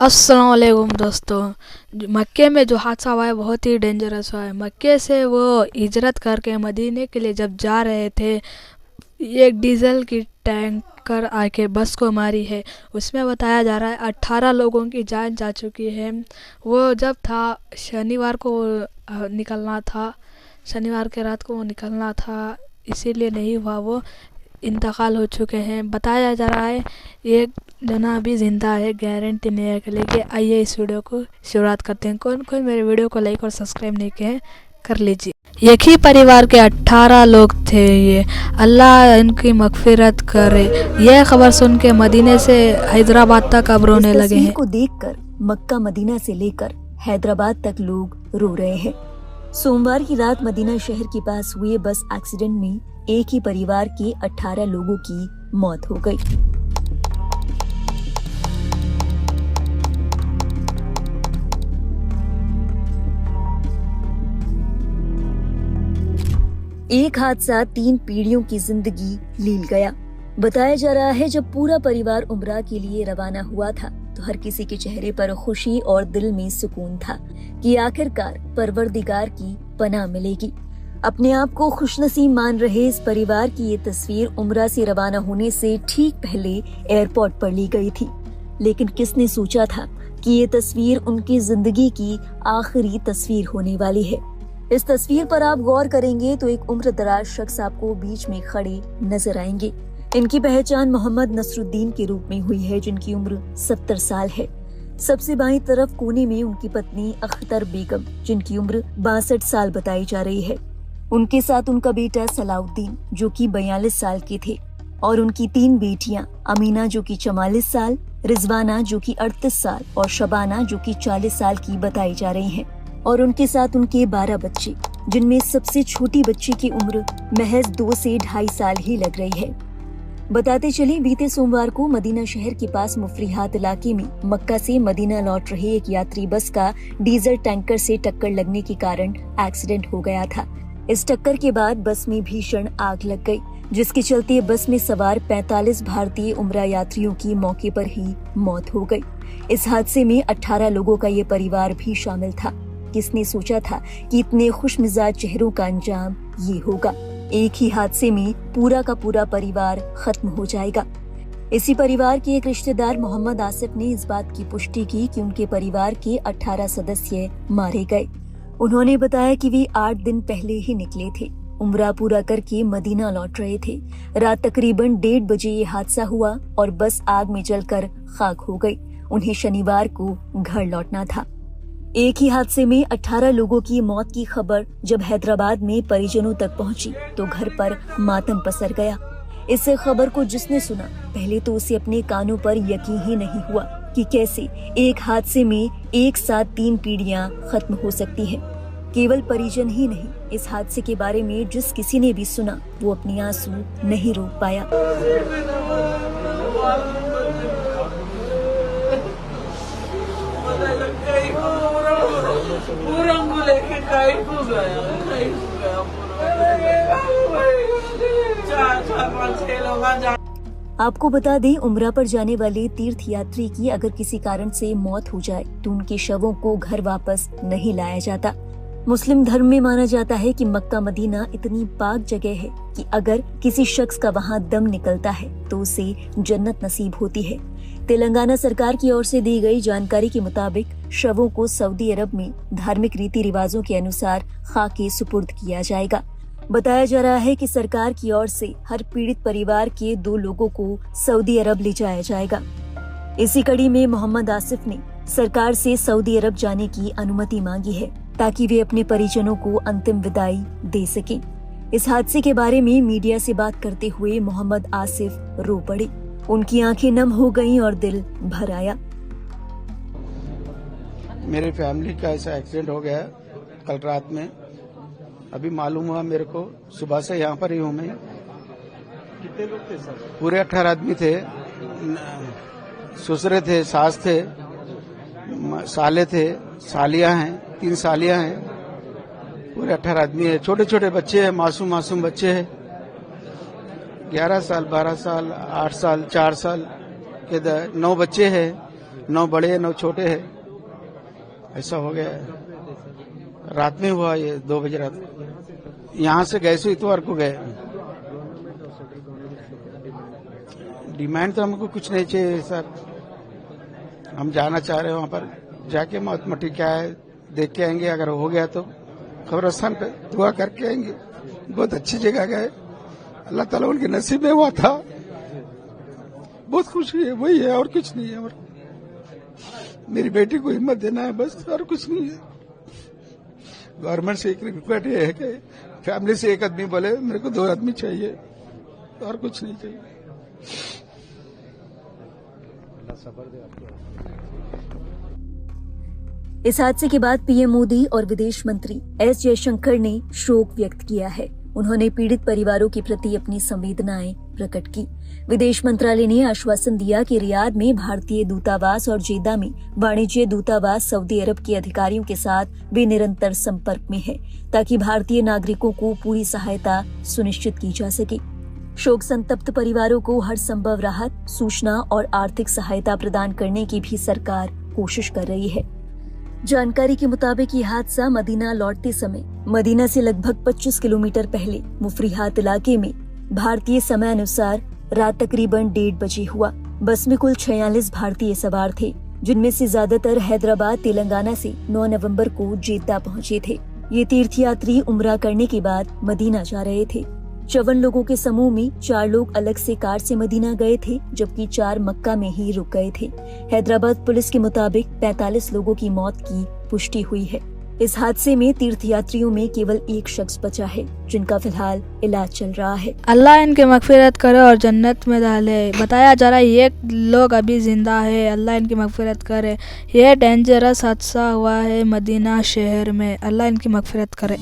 अस्सलाम वालेकुम दोस्तों। मक्के में जो हादसा हुआ है बहुत ही डेंजरस हुआ है। मक्के से वो हिजरत करके मदीने के लिए जब जा रहे थे, एक डीजल की टैंकर आके बस को मारी है। उसमें बताया जा रहा है 18 लोगों की जान जा चुकी है। वो जब था शनिवार को निकलना था, शनिवार के रात को वो निकलना था, इसीलिए नहीं हुआ। वो इंतकाल हो चुके हैं। बताया जा रहा है एक जना अभी ज़िंदा है, गारंटी नहीं है कि। लेके आइए इस वीडियो को शुरुआत करते हैं। कौन कौन मेरे वीडियो को लाइक और सब्सक्राइब नहीं किए हैं, कर लीजिए। एक ही परिवार के 18 लोग थे ये। अल्लाह इनकी मगफिरत करे। यह खबर सुन के मदीने से हैदराबाद तक अब रोने लगे हैं। को देखकर मक्का मदीना से लेकर हैदराबाद तक लोग रो रहे हैं। सोमवार की रात मदीना शहर के पास हुए बस एक्सीडेंट में एक ही परिवार के 18 लोगों की मौत हो गई। एक हादसा 3 पीढ़ियों की जिंदगी लील गया। बताया जा रहा है जब पूरा परिवार उम्रा के लिए रवाना हुआ था तो हर किसी के चेहरे पर खुशी और दिल में सुकून था कि आखिरकार परवरदिगार की पनाह मिलेगी। अपने आप को खुशनसीब मान रहे इस परिवार की ये तस्वीर उम्रा से रवाना होने से ठीक पहले एयरपोर्ट पर ली गई थी। लेकिन किसने सोचा था कि ये तस्वीर उनकी जिंदगी की आखिरी तस्वीर होने वाली है। इस तस्वीर पर आप गौर करेंगे तो एक उम्र दराज शख्स आपको बीच में खड़े नजर आएंगे। इनकी पहचान मोहम्मद नसरुद्दीन के रूप में हुई है, जिनकी उम्र 70 साल है। सबसे बाईं तरफ कोने में उनकी पत्नी अख्तर बेगम, जिनकी उम्र 62 साल बताई जा रही है। उनके साथ उनका बेटा सलाउद्दीन, जो कि 42 साल के थे, और उनकी 3 बेटियां, अमीना जो कि 44 साल, रिजवाना जो कि 38 साल और शबाना जो कि 40 साल की बताई जा रही हैं। और उनके साथ उनके 12 बच्चे, जिनमें सबसे छोटी बच्ची की उम्र महज 2 से 2.5 साल ही लग रही है। बताते चले बीते सोमवार को मदीना शहर के पास मुफरिहात इलाके में मक्का से मदीना लौट रहे एक यात्री बस का डीजल टैंकर से टक्कर लगने के कारण एक्सीडेंट हो गया था। इस टक्कर के बाद बस में भीषण आग लग गई, जिसके चलते बस में सवार 45 भारतीय उम्रा यात्रियों की मौके पर ही मौत हो गई। इस हादसे में 18 लोगों का ये परिवार भी शामिल था। किसने सोचा था कि इतने खुशमिजाज चेहरों का अंजाम ये होगा। एक ही हादसे में पूरा का पूरा परिवार खत्म हो जाएगा। इसी परिवार के एक रिश्तेदार मोहम्मद आसिफ ने इस बात की पुष्टि की कि उनके परिवार के 18 सदस्य मारे गए। उन्होंने बताया कि वे 8 दिन पहले ही निकले थे, उम्रा पूरा करके मदीना लौट रहे थे। रात तकरीबन 1:30 बजे ये हादसा हुआ और बस आग में जलकर खाक हो गई। उन्हें शनिवार को घर लौटना था। एक ही हादसे में 18 लोगों की मौत की खबर जब हैदराबाद में परिजनों तक पहुंची तो घर पर मातम पसर गया। इस खबर को जिसने सुना पहले तो उसे अपने कानों पर यकीन ही नहीं हुआ कि कैसे एक हादसे में एक साथ 3 पीढ़ियां खत्म हो सकती हैं। केवल परिजन ही नहीं, इस हादसे के बारे में जिस किसी ने भी सुना वो अपनी आंसू नहीं रोक पाया। आपको बता दें, उम्रा पर जाने वाले तीर्थ यात्री की अगर किसी कारण से मौत हो जाए तो उनके शवों को घर वापस नहीं लाया जाता। मुस्लिम धर्म में माना जाता है कि मक्का मदीना इतनी पाक जगह है कि अगर किसी शख्स का वहाँ दम निकलता है तो उसे जन्नत नसीब होती है। तेलंगाना सरकार की ओर से दी गई जानकारी के मुताबिक शवों को सऊदी अरब में धार्मिक रीति रिवाजों के अनुसार खाके सुपुर्द किया जाएगा। बताया जा रहा है कि सरकार की ओर से हर पीड़ित परिवार के 2 लोगों को सऊदी अरब ले जाया जाएगा। इसी कड़ी में मोहम्मद आसिफ ने सरकार से सऊदी अरब जाने की अनुमति मांगी है ताकि वे अपने परिजनों को अंतिम विदाई दे सकें। इस हादसे के बारे में मीडिया से बात करते हुए मोहम्मद आसिफ रो पड़े। उनकी आंखें नम हो गईं और दिल भर आया। मेरी फैमिली का ऐसा एक्सीडेंट हो गया कल रात में। अभी मालूम हुआ मेरे को, सुबह से यहाँ पर ही हूँ मैं। कितने लोग थे सर? पूरे 18 आदमी थे। ससुरे थे, सास थे, साले थे, सालियां हैं, 3 सालियां हैं। पूरे 18 आदमी है। छोटे छोटे बच्चे हैं, मासूम बच्चे हैं। 11 साल, 12 साल, 8 साल, 4 साल के 9 बच्चे हैं। 9 बड़े 9 छोटे हैं, ऐसा हो गया है। रात में हुआ ये 2 बजे रात। यहाँ से गए सो इतवार को गए। डिमांड तो हमको कुछ नहीं चाहिए सर, हम जाना चाह रहे हैं वहाँ पर, जाके मौत मटी क्या है देख के आएंगे। अगर हो गया तो कब्रिस्तान पे दुआ करके आएंगे। बहुत अच्छी जगह गए, अल्लाह ताला उनके नसीब में हुआ था। बहुत खुशी है, वही है और कुछ नहीं है। और मेरी बेटी को हिम्मत देना है बस, और कुछ नहीं है। गवर्नमेंट से एक रिक्वेस्ट ये है कि फैमिली से एक आदमी बोले मेरे को 2 आदमी चाहिए, और कुछ नहीं चाहिए। इस हादसे के बाद पीएम मोदी और विदेश मंत्री एस जयशंकर ने शोक व्यक्त किया है। उन्होंने पीड़ित परिवारों के प्रति अपनी संवेदनाएं प्रकट की। विदेश मंत्रालय ने आश्वासन दिया कि रियाद में भारतीय दूतावास और जेद्दा में वाणिज्य दूतावास सऊदी अरब के अधिकारियों के साथ वे निरंतर संपर्क में है, ताकि भारतीय नागरिकों को पूरी सहायता सुनिश्चित की जा सके। शोक संतप्त परिवारों को हर संभव राहत, सूचना और आर्थिक सहायता प्रदान करने की भी सरकार कोशिश कर रही है। जानकारी के मुताबिक ये हादसा मदीना लौटते समय मदीना से लगभग 25 किलोमीटर पहले मुफरिहात इलाके में भारतीय समय अनुसार रात तकरीबन 1:30 बजे हुआ। बस में कुल 46 भारतीय सवार थे, जिनमें से ज्यादातर हैदराबाद तेलंगाना से 9 नवंबर को जेद्दा पहुंचे थे। ये तीर्थयात्री उम्रा करने के बाद मदीना जा रहे थे। 54 लोगों के समूह में 4 लोग अलग से कार से मदीना गए थे, जबकि 4 मक्का में ही रुक गए थे। हैदराबाद पुलिस के मुताबिक 45 लोगों की मौत की पुष्टि हुई है। इस हादसे में तीर्थयात्रियों में केवल 1 शख्स बचा है, जिनका फिलहाल इलाज चल रहा है। अल्लाह इनकी मगफिरत करे और जन्नत में डाले। बताया जा रहा है ये लोग अभी जिंदा है, अल्लाह इनकी मगफिरत करे। ये डेंजरस हादसा हुआ है मदीना शहर में, अल्लाह इनकी मगफिरत करे।